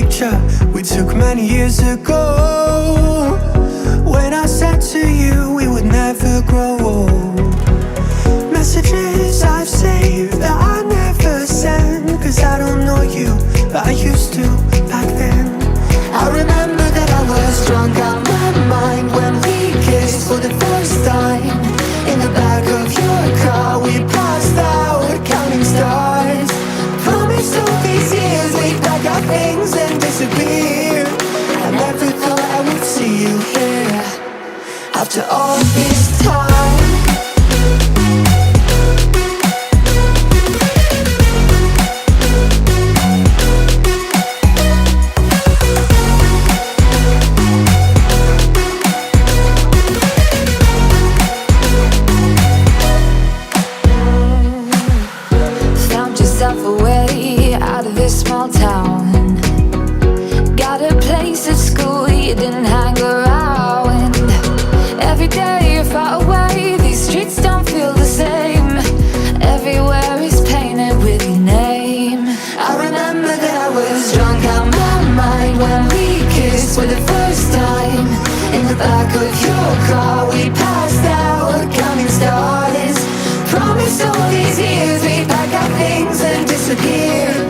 picture we took many years ago, when I said to you we would never grow old. Messages I've saved that I never send, cause I don't know you, but I used to back then. I remember that I was drunk out my mind when we kissed for the first time. In the back of your car we passed out counting stars. Promised all these years we'd pack our things and disappear. I never thought I would see you here after all this time. Away out of this small town, got a place at school you didn't hang around. Every day you're far away, these streets don't feel the same. Everywhere is painted with your name. I remember that I was drunk out my mind when we kissed for the first time. In the back of your car we passed out counting stars. Promised all these years we'd pack our things and disappear.